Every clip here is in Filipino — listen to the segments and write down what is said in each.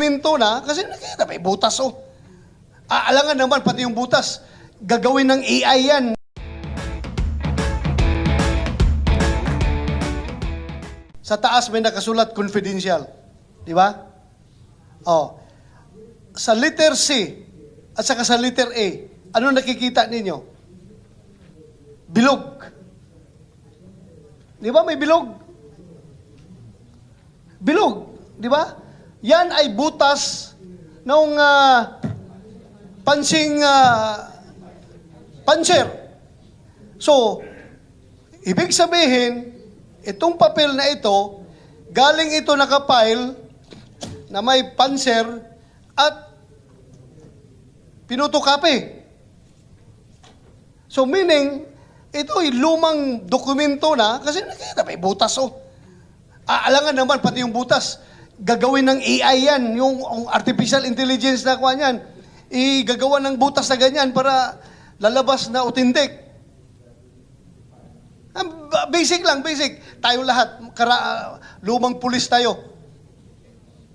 dokumento na, kasi nakita may butas oh. Aalangan naman pati yung butas. Gagawin ng AI yan. Sa taas may nakasulat confidential. Di ba? Oh. Sa letter C at saka sa letter A, ano nakikita ninyo? Bilog. Di ba may bilog? Bilog. Di ba? Yan ay butas ng panser. So, ibig sabihin, itong papel na ito, galing ito nakapile na may panser at pinutukapi. So, meaning, ito ay lumang dokumento na, kasi nakita may butas oh. Aalangan naman pati yung butas. Gagawin ng AI yan, yung artificial intelligence na kuha niyan. Igagawa ng butas na ganyan para lalabas na authentic. Basic lang, basic. Tayo lahat, lumang pulis tayo.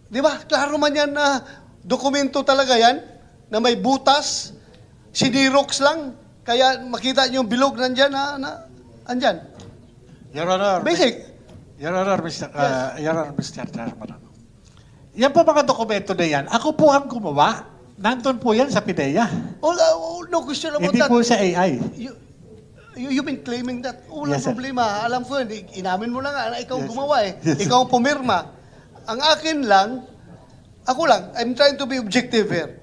Di ba? Klaro man yan na dokumento talaga yan, na may butas, sinirox lang, kaya makita niyo yung bilog nandyan andyan. Your Honor, Basic. Your Honor, Mr. Chairman. Yan po mga dokumento na yan. Ako po ang gumawa. Nandun po yan sa PIDEA. No question about Hindi that. po sa AI. You've been claiming that. Walang Yes, sir. problema. Alam ko yun. Inamin mo na nga na ikaw Yes, gumawa eh. Yes, Ikaw ang pumirma. Ang akin lang, ako lang, I'm trying to be objective here.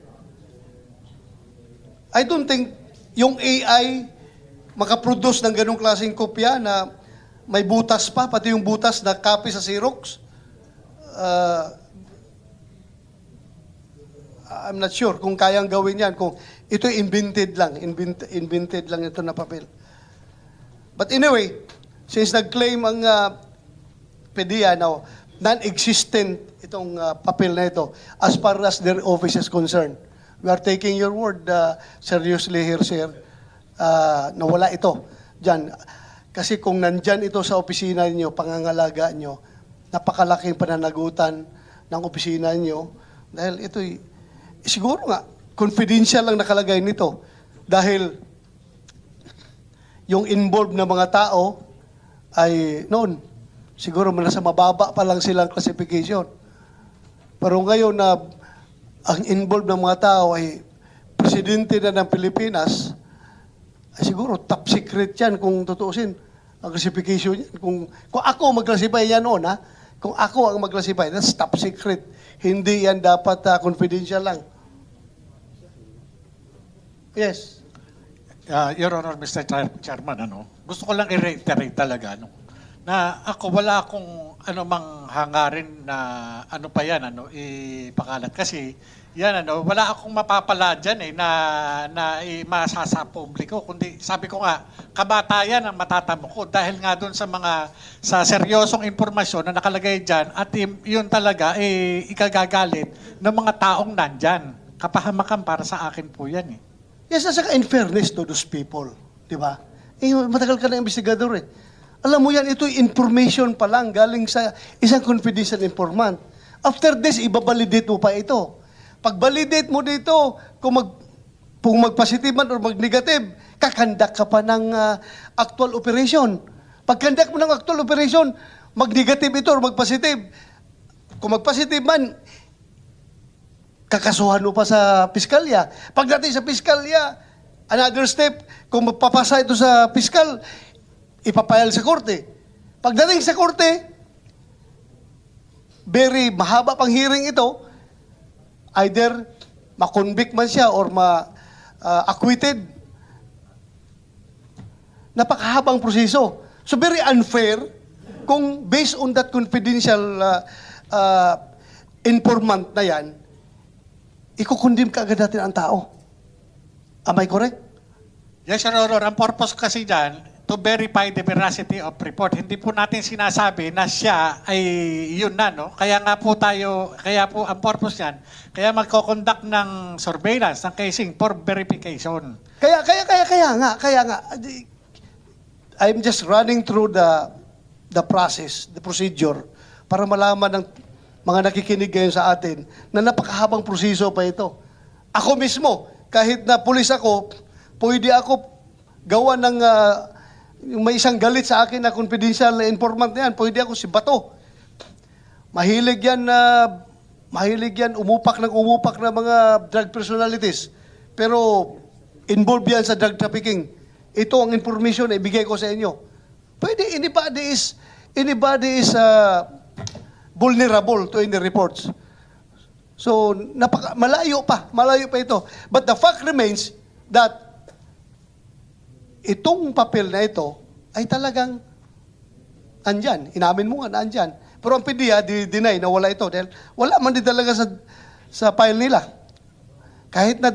I don't think yung AI makaproduce ng ganong klaseng kopya na may butas pa, pati yung butas na copy sa Xerox. I'm not sure kung kayang gawin yan, kung ito invented lang ito na papel. But anyway, since nag-claim ang PDEA now, non-existent itong papel na ito as far as their office is concerned. We are taking your word seriously here, sir, na wala ito dyan. Kasi kung nandyan ito sa opisina niyo, pangangalaga niyo, napakalaking pananagutan ng opisina niyo, dahil ito'y, siguro nga, confidential lang nakalagay nito. Dahil yung involved na mga tao ay noon, siguro nasa mababa pa lang silang classification. Pero ngayon na ang involved ng mga tao ay presidente na ng Pilipinas, ay siguro top secret yan kung tutuusin ang classification yan. Kung ako mag-classify yan noon, ha? Kung ako ang mag-classify, that's top secret. Hindi yan dapat confidential lang. Yes. Your Honor, Mr. Chairman, gusto ko lang i-reiterate talaga, na ako wala akong anumang hangarin na ano pa yan, ipakalat. Kasi yan, wala akong mapapala dyan na masasa publiko. Kundi sabi ko nga, kabatayan ang matatamo ko dahil nga doon sa seryosong informasyon na nakalagay dyan at yun talaga ikagagalit ng mga taong nandyan. Kapahamakan para sa akin po yan eh. Yes, saka in fairness to those people, di ba? Matagal ka na investigador eh. Alam mo yan, ito information pa lang galing sa isang confidential informant. After this, ibabalidate mo pa ito. Pag validate mo dito, kung mag-positive man or mag-negative, kakandak ka pa ng actual operation. Pag kandak mo ng actual operation, mag-negative ito or mag-positive. Kung mag-positive man, kakasuhan mo pa sa piskalya. Pagdating sa piskalya, another step, kung magpapasa ito sa piskal, ipapayal sa korte. Pagdating sa korte, very mahaba pang hearing ito, either ma-convict man siya or ma-acquitted. Napakahabang proseso. So very unfair kung based on that confidential informant na yan, ikukundim ka agad natin ang tao. Am I correct? Yes, Your Honor. Ang purpose kasi dyan, to verify the veracity of report. Hindi po natin sinasabi na siya ay yun na, no? Kaya nga po kaya po ang purpose yan, kaya magko-conduct ng surveillance, ng casing for verification. Kaya nga. I'm just running through the process, the procedure, para malaman ng mga nakikinig ngayon sa atin, na napakahabang proseso pa ito. Ako mismo, kahit na pulis ako, pwede ako gawa ng yung may isang galit sa akin na confidential informant na yan, pwede ako si Bato. Mahilig yan umupak ng mga drug personalities. Pero involved yan sa drug trafficking. Ito ang information na ibigay ko sa inyo. Pwede, anybody is vulnerable to any reports. So, malayo pa ito. But the fact remains that itong papel na ito ay talagang andyan. Inamin mo nga na andyan. Pero ang PDEA, deny na wala ito. Dahil wala man din talaga sa file nila. Kahit na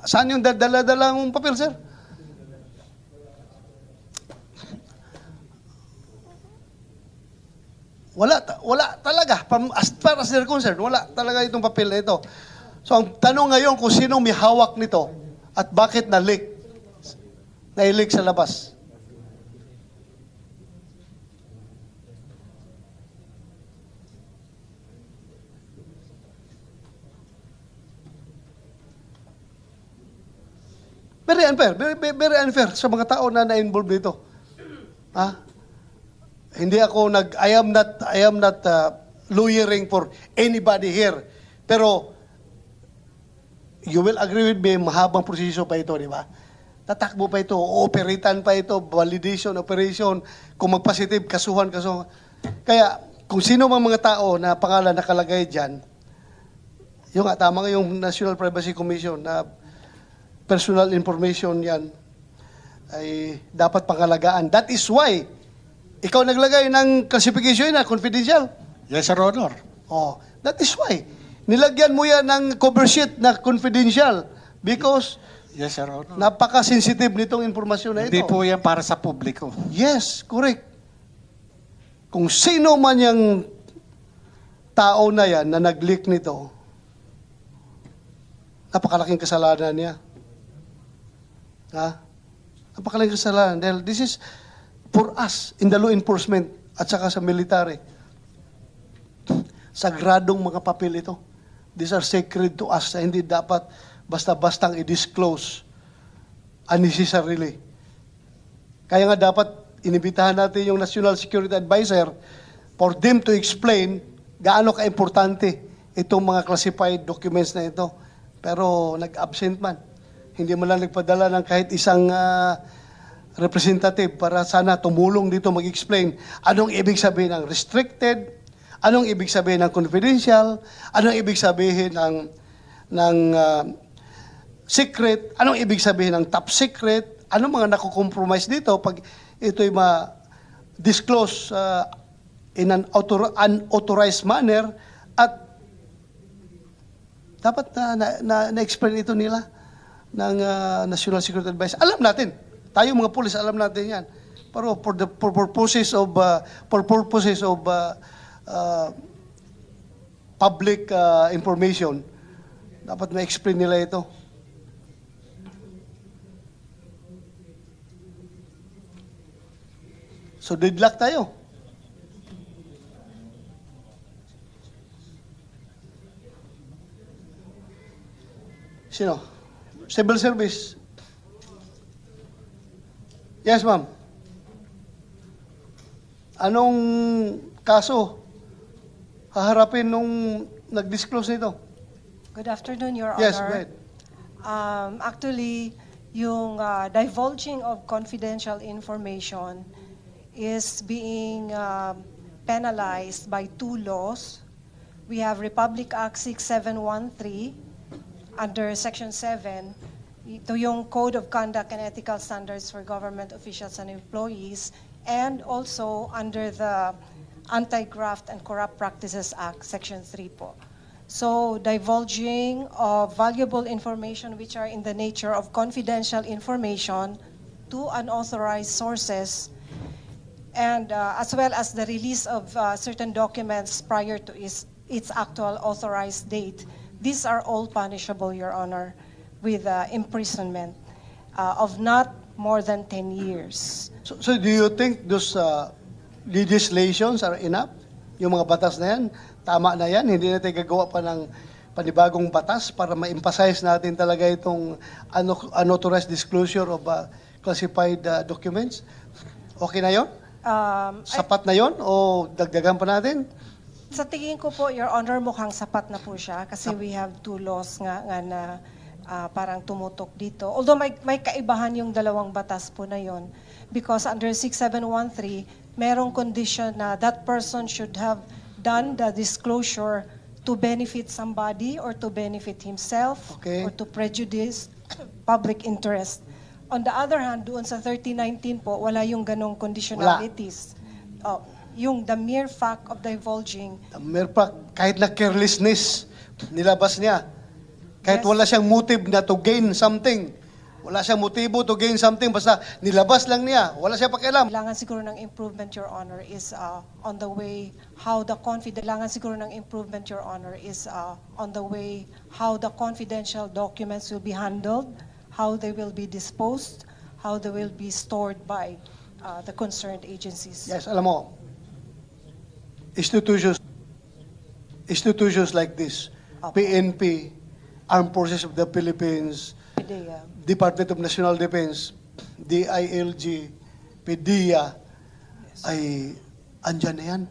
saan yung dala-dala ng papel, sir? Wala talaga. As far as they're concerned, wala talaga itong papel na ito. So, ang tanong ngayon kung sino may hawak nito at bakit na-leak sa labas. Very unfair. Very unfair sa mga tao na na-involve dito. Hindi ako I am not lawyering for anybody here. Pero, you will agree with me, mahabang proseso pa ito, di ba? Tatakbo pa ito, operatan pa ito, validation, operation, kung mag-positive, kasuhan. Kaya, kung sino mang mga tao na pangalan nakalagay dyan, yung tama nga yung National Privacy Commission na personal information yan ay dapat pangalagaan. That is why ikaw naglagay ng classification na confidential. Yes, Your Honor. Oh, that is why nilagyan mo yan ng cover sheet na confidential because Yes, Your Honor. napaka-sensitive nitong informasyon na ito. Hindi po yan para sa publiko. Yes, correct. Kung sino man yung tao na yan na nag-leak nito, napakalaking kasalanan niya. Napakalaking kasalanan. Dahil this is for us in the law enforcement at saka sa military. Sagradong mga papel ito. These are sacred to us na hindi dapat basta-bastang i-disclose unnecessarily. Kaya nga dapat inibitahan natin yung National Security Advisor for them to explain gaano ka-importante itong mga classified documents na ito. Pero nag-absent man. Hindi mo lang nagpadala ng kahit isang representative para sana tumulong dito mag-explain anong ibig sabihin ng restricted, anong ibig sabihin ng confidential, anong ibig sabihin ng secret, anong ibig sabihin ng top secret, anong mga nakukompromise dito pag ito'y ma-disclose in an unauthorized manner at dapat na-explain ito nila ng National Security Advisor. Alam natin, tayo mga pulis, alam natin yan. Pero for purposes of public information, dapat ma-explain nila ito. So, deadlock tayo. Sino? Civil Service. Yes, ma'am. Anong kaso haharapin nung nag-disclose nito? Good afternoon, Your Yes, Honor. go ahead. Actually, yung divulging of confidential information is being penalized by two laws. We have Republic Act 6713 under Section 7. Ito yung Code of Conduct and Ethical Standards for Government Officials and Employees, and also under the Anti-Graft and Corrupt Practices Act, Section 3 po. So, divulging of valuable information which are in the nature of confidential information to unauthorized sources, and as well as the release of certain documents prior to its actual authorized date. These are all punishable, Your Honor, with imprisonment of not more than 10 years. So do you think those legislations are enough? Yung mga batas na yan Tama na yan. Hindi natin gagawa pa ng panibagong batas para ma-emphasize natin talaga itong unauthorized disclosure of classified documents. Okay na yon? Sapat na yon o dagdagan pa natin? Sa tingin ko po, Your Honor, mukhang sapat na po siya kasi we have two laws nga na parang tumutok dito. Although may kaibahan yung dalawang batas po na yon because under 6713, merong condition na that person should have done the disclosure to benefit somebody or to benefit himself Okay. or to prejudice public interest. On the other hand, doon sa 3019 po, wala yung ganong conditionalities. Yung the mere fact of divulging, Meron pa, kahit na carelessness, nilabas niya. Kahit Yes. wala siyang motive na to gain something. Wala siyang motibo to gain something, basta nilabas lang niya. Wala siya pakialam. kailangan siguro ng improvement, Your Honor, is on the way how the kailangan siguro ng improvement, Your Honor, is on the way how the confidential documents will be handled, how they will be disposed, how they will be stored by the concerned agencies. Yes, alam mo, institutions like this, Apo. PNP, Armed Forces of the Philippines, PDEA. Department of National Defense, DILG, PDEA, ay andyan na yan.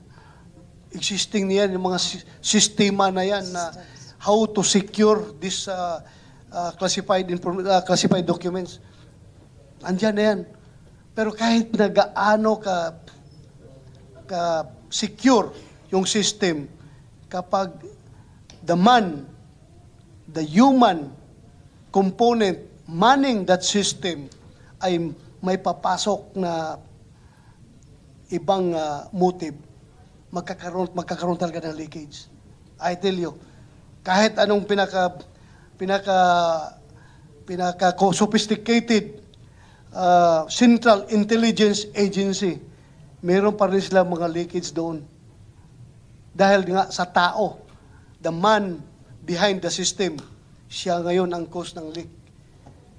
Existing na yan, yung mga sistema na yan na how to secure this classified documents. Andyan na yan. Pero kahit na gaano ka secure yung system, kapag the human component manning that system ay may papasok na ibang motive, magkakaroon talaga ng leakage. I tell you, kahit anong sophisticated Central Intelligence Agency, meron pa rin sila mga leakage doon. Dahil nga sa tao, the man behind the system, siya ngayon ang cause ng leak.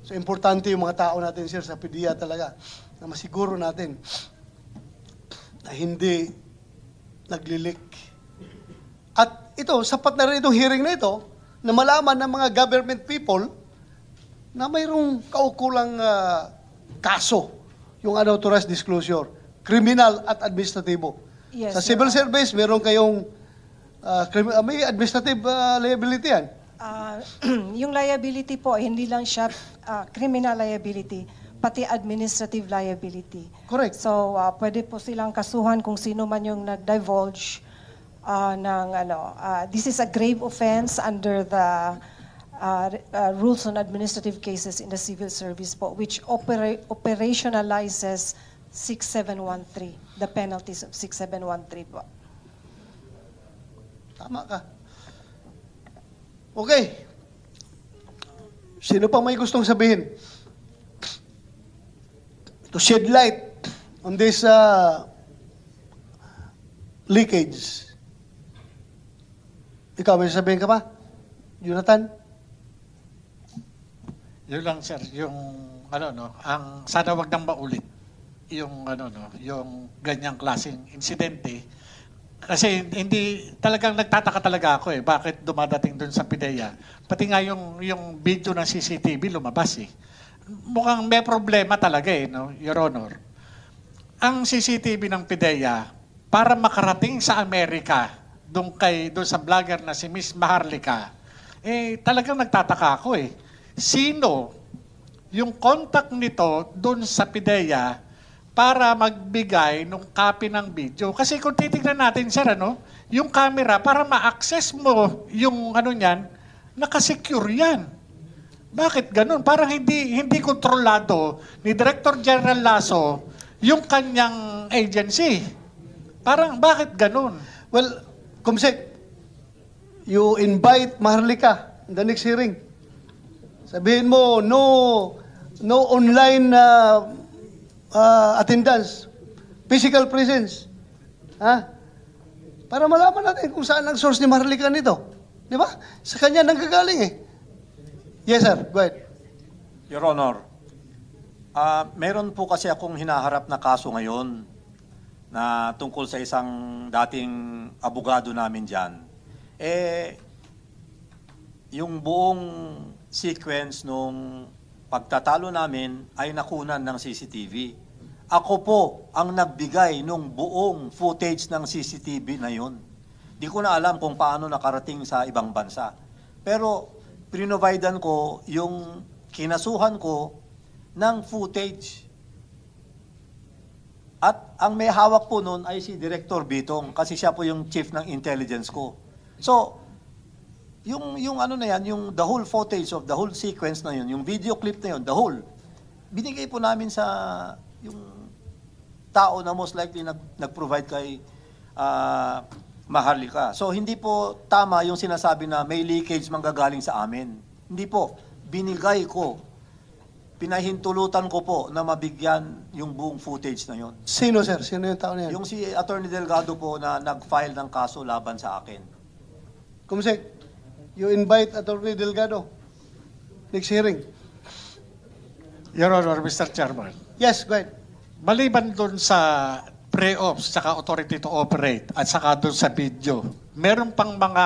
So, importante yung mga tao natin, sir, sa PDEA talaga, na masiguro natin na hindi nagli-leak. At ito, sapat na rin itong hearing na ito, na malaman ng mga government people na mayroong kaukulang kaso, yung unauthorized disclosure, criminal at administratibo. Yes, Sa civil Your service, meron kayong may administrative liability yan. Yung liability po, hindi lang siya criminal liability, pati administrative liability. Correct. So, pwede po silang kasuhan kung sino man yung nag-divulge this is a grave offense under the rules on administrative cases in the civil service po, which operationalizes 6713, the penalties of 6713 po. Tama ka. Okay. Sino pa may gustong sabihin? To shed light on this leakage. Ikaw, may sabihin ka pa? Jonathan? Yun lang sir, yung ang sana wag nang maulit yung yung ganyang klaseng insidente. Kasi hindi talagang nagtataka talaga ako bakit dumadating doon sa PDEA. Pati nga yung video ng CCTV lumabas Mukhang may problema talaga no, Your Honor. Ang CCTV ng PDEA para makarating sa Amerika doon sa vlogger na si Miss Maharlika, talagang nagtataka ako Sino yung contact nito doon sa PDEA para magbigay ng copy ng video? Kasi kung titignan natin, sir, yung camera, para ma-access mo yung niyan, nakasecure yan. Bakit ganun? Parang hindi kontrolado ni Director General Lasso yung kanyang agency. Parang bakit ganun? Well, Kumsek, you invite Maharlika in the next hearing. Sabihin mo, no online attendance, physical presence. Para malaman natin kung saan ang source ni Maharlika nito. Di ba? Sa kanya nanggagaling Yes, sir. Go ahead. Your Honor, meron po kasi akong hinaharap na kaso ngayon na tungkol sa isang dating abogado namin dyan. yung buong sequence nung pagtatalo namin ay nakunan ng CCTV. Ako po ang nagbigay nung buong footage ng CCTV na yun. Di ko na alam kung paano nakarating sa ibang bansa. Pero prinovidean ko yung kinasuhan ko ng footage. At ang may hawak po nun ay si Director Bitong kasi siya po yung chief ng intelligence ko. So, yung ano na yan, yung the whole footage of the whole sequence na yun, yung video clip na yun, the whole, binigay po namin sa yung tao na most likely nag-provide kay Maharlika. So, hindi po tama yung sinasabi na may leakage manggagaling sa amin. Hindi po. Binigay ko. Pinahintulutan ko po na mabigyan yung buong footage na yun. Sino, sir? Sino yung tao na yan? Yung si Attorney Delgado po na nag-file ng kaso laban sa akin. Kumsek, you invite Attorney Delgado. Next hearing. Your Honor, Mr. Chairman, Yes, go ahead. maliban dun sa pre-ops, saka authority to operate, at saka dun sa video, meron pang mga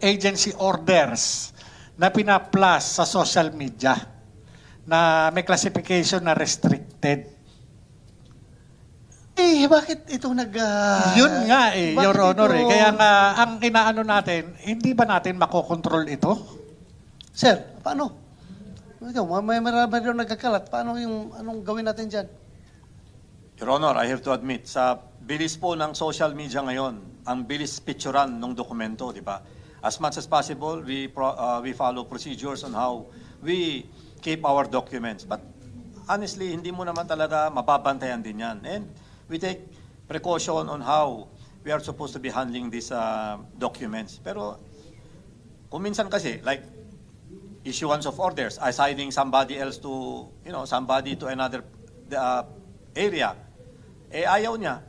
agency orders na pina-plus sa social media na may classification na restricted. Bakit ito Yun nga bakit Your Honor ito- Kaya nga, ang inaano natin, hindi ba natin makokontrol ito? Sir, paano? May marami rin nagkakalat. Paano yung, anong gawin natin dyan? Your Honor, I have to admit, sa bilis po ng social media ngayon, ang bilis picturean ng dokumento, di ba? As much as possible, we follow procedures on how we keep our documents. But honestly, hindi mo naman talaga mababantayan din yan. And we take precaution on how we are supposed to be handling these documents. Pero kung minsan kasi, like issuance of orders, assigning somebody else to, somebody to another area, ayaw niya,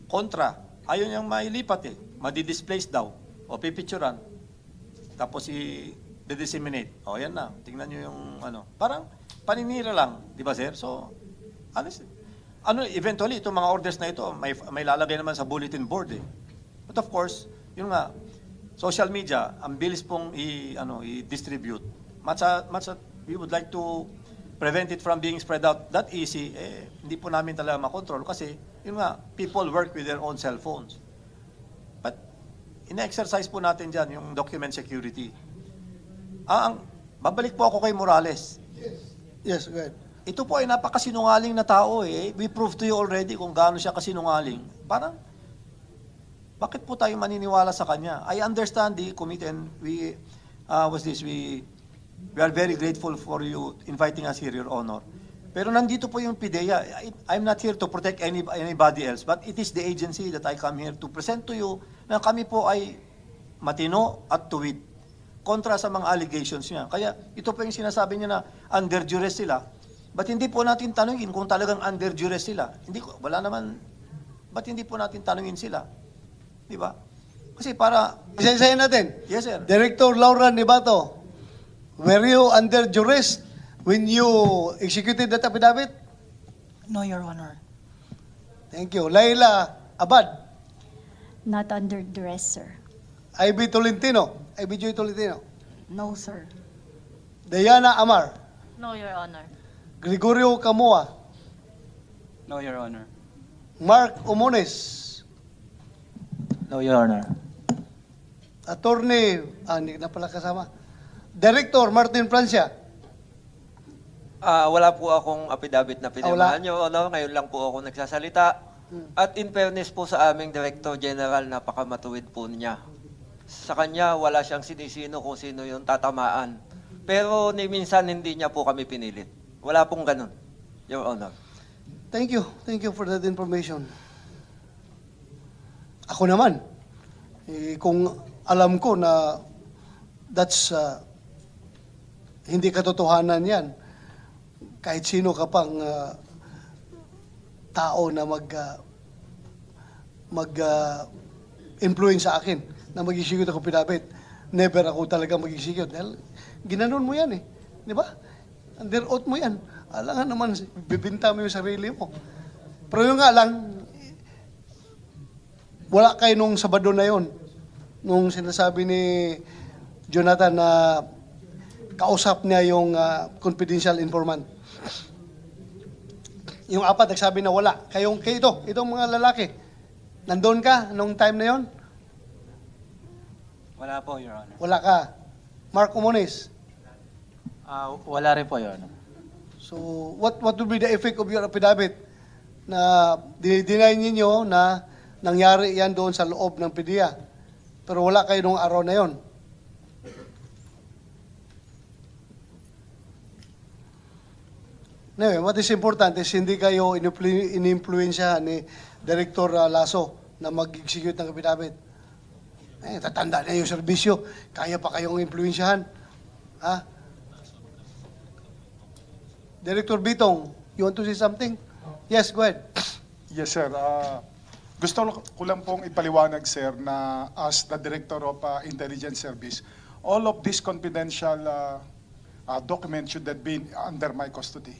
kontra, ayaw niyang mailipat madi-displace daw, o pipicturan, tapos i-disseminate. O yan na, tingnan niyo yung parang paninira lang, di ba sir? So, honestly, eventually, itong mga orders na ito, may lalagay naman sa bulletin board But of course, yun nga, social media, ang bilis pong i-distribute. Much as we would like to prevent it from being spread out that easy, hindi po namin talaga makontrol kasi, yun nga, people work with their own cell phones. But, ina-exercise po natin dyan yung document security. Babalik po ako kay Morales. Yes, go ahead. Ito po ay napakasinungaling na tao We proved to you already kung gaano siya kasinungaling. Parang, bakit po tayo maniniwala sa kanya? I understand the committee and we are very grateful for you inviting us here, Your Honor. Pero nandito po yung PIDEA. I'm not here to protect anybody else, but it is the agency that I come here to present to you na kami po ay matino at tuwid kontra sa mga allegations niya. Kaya ito po yung sinasabi niya na under duress sila. Ba't hindi po natin tanungin kung talagang under duress sila? Ba't hindi po natin tanungin sila? Di ba? Kasi para... Isa-isahin natin. Yes, sir. Director Laura Nibato, were you under duress when you executed that affidavit? No, Your Honor. Thank you. Laila Abad, Not under duress, sir. Ivy Joy Tolentino, No, sir. Diana Amar, No, Your Honor. Gregorio Camoa, No, Your Honor. Mark Omones, No, Your Honor. Attorney, hindi na pala kasama, Director Martin Francia. Wala po akong affidavit na wala. pinirmahan nyo. Ngayon lang po ako nagsasalita. At in fairness po sa aming Director General, napakamatuwid po niya. Sa kanya, wala siyang sinisino kung sino yung tatamaan. Pero minsan hindi niya po kami pinilit. Wala pong ganun, Your Honor. Thank you. Thank you for that information. Ako naman, kung alam ko na that's hindi katotohanan yan, kahit sino ka pang tao na mag-influence sa akin na mag-execute ako pinapit, never ako talaga mag-execute. Dahil ginanon mo yan Di ba? Under oath mo yan. Alangan naman, bibinta mo yung sarili mo. Pero yung nga lang, wala kayo nung Sabado na yon. nung sinasabi ni Jonathan na kausap niya yung confidential informant. Yung apat nagsabi na wala. Kayo itong mga lalaki, nandun ka nung time na yon? Wala po, Your Honor. Wala ka. Mark Umones. Wala rin po, Your Honor. So, what would be the effect of your affidavit na dinideny ninyo na nangyari yan doon sa loob ng PDEA? Pero wala kayo nung araw na yon. Anyway, what is important is hindi kayo in-influensya ni Director Lasso na mag-execute ng affidavit. Tatanda na yung serbisyo. Kaya pa kayong influensyahan. Ha? Director Bitong, you want to say something? Yes, go ahead. Yes, sir. Gusto ko lang pong ipaliwanag, sir, na as the Director of Intelligence Service, all of these confidential documents should have been under my custody.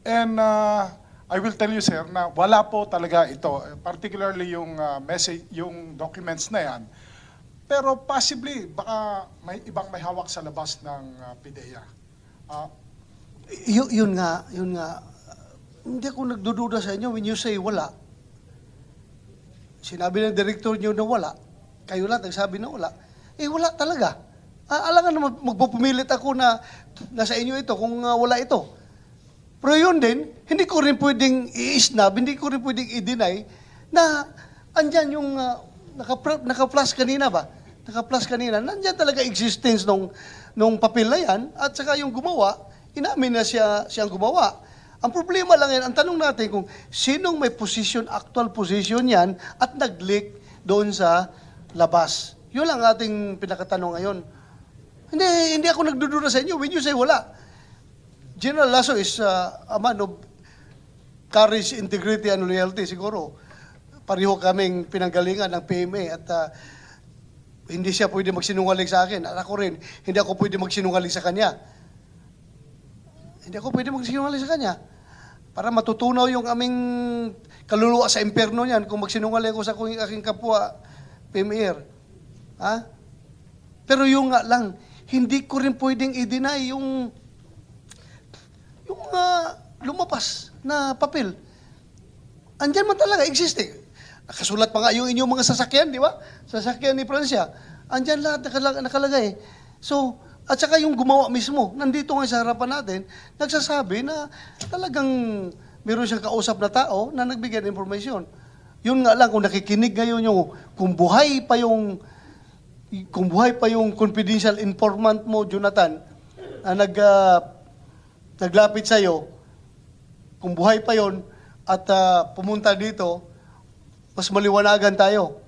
And I will tell you, sir, na wala po talaga ito, particularly yung message, yung documents na yan. Pero possibly, baka may ibang may hawak sa labas ng PDEA. Yun nga. Hindi ako nagdududa sa inyo when you say wala. Sinabi ng director nyo na wala. Kayo lahat nagsabi na wala. Wala talaga. Alangan na magpupumilit ako na nasa inyo ito kung wala ito. Pero yun din, hindi ko rin pwedeng i-snub, hindi ko rin pwedeng i-deny na andyan yung naka-plus kanina ba? Naka-plus kanina. Nandyan talaga existence nung papel na yan at saka yung gumawa, inamin na siyang gumawa. Ang problema lang yan, ang tanong natin kung sinong may position, actual position yan at nag-leak doon sa labas. Yun lang ating pinakatanong ngayon. Hindi ako nagdududa sa inyo when you say wala. General Lasso is a man of courage, integrity, and loyalty. Siguro, pareho kaming pinanggalingan ng PMA at hindi siya pwede magsinungaling sa akin. At ako rin, hindi ako pwede magsinungaling sa kanya. Hindi ako pwede magsinungaling sa kanya. Para matutunaw yung aming kaluluwa sa impyerno niyan kung magsinungaling ako sa aking kapwa PMAer. Ha? Pero yung nga lang, hindi ko rin pwedeng i-deny yung lumabas na papel. Andyan man talaga, existing. Nakasulat pa nga yung inyong mga sasakyan, di ba? Sasakyan ni Francia. Andyan lahat nakalagay. So, at saka yung gumawa mismo, nandito nga sa harapan natin, nagsasabi na talagang meron siyang kausap na tao na nagbigay ng informasyon. Yun nga lang, kung nakikinig ngayon yung, kung buhay pa yung confidential informant mo, Jonathan, na naglapit sa'yo, kung buhay pa yon at pumunta dito, mas maliwanagan tayo.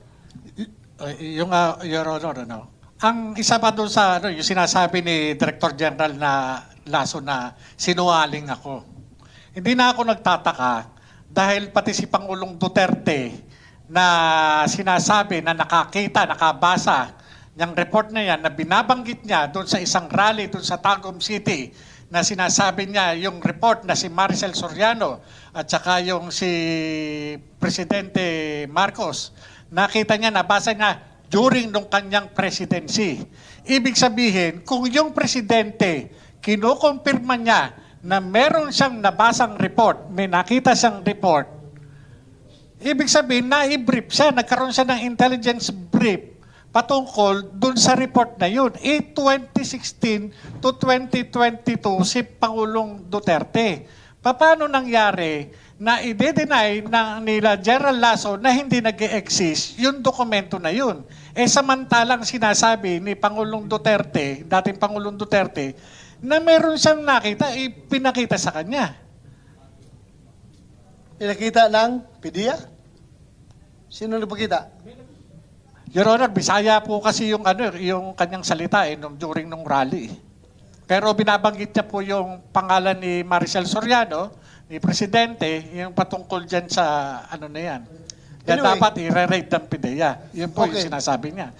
Yung Your Honor, ang isa pa doon sa yung sinasabi ni Director General na Lasso na sinungaling ako. Hindi na ako nagtataka dahil pati si Pangulong Duterte na sinasabi na nakakita, nakabasa ng report na yan na binabanggit niya doon sa isang rally doon sa Tagum City na sinasabi niya yung report na si Maricel Soriano at saka yung si Presidente Marcos. Nakita niya, nabasa niya during nung kanyang presidency. Ibig sabihin, kung yung presidente kinukumpirma niya na meron siyang nabasang report, may nakita siyang report, ibig sabihin, na-brief siya, nagkaroon siya ng intelligence brief patungkol dun sa report na yun. 2016 to 2022 si Pangulong Duterte. Paano nangyari na i-deny nila General Lasso na hindi nag-exist yung dokumento na yun? Samantalang sinasabi ni Pangulong Duterte, dating Pangulong Duterte, na meron siyang nakita, pinakita sa kanya. Pinakita ng PDEA? Sino nagpakita? Your Honor, Bisaya po kasi yung yung kanyang salita during nung rally. Pero binabanggit niya po yung pangalan ni Maricel Soriano, ni Presidente, yung patungkol dyan sa na yan. Kaya Anyway, dapat i-re-rate ng PDEA. Yun po okay. yung sinasabi niya.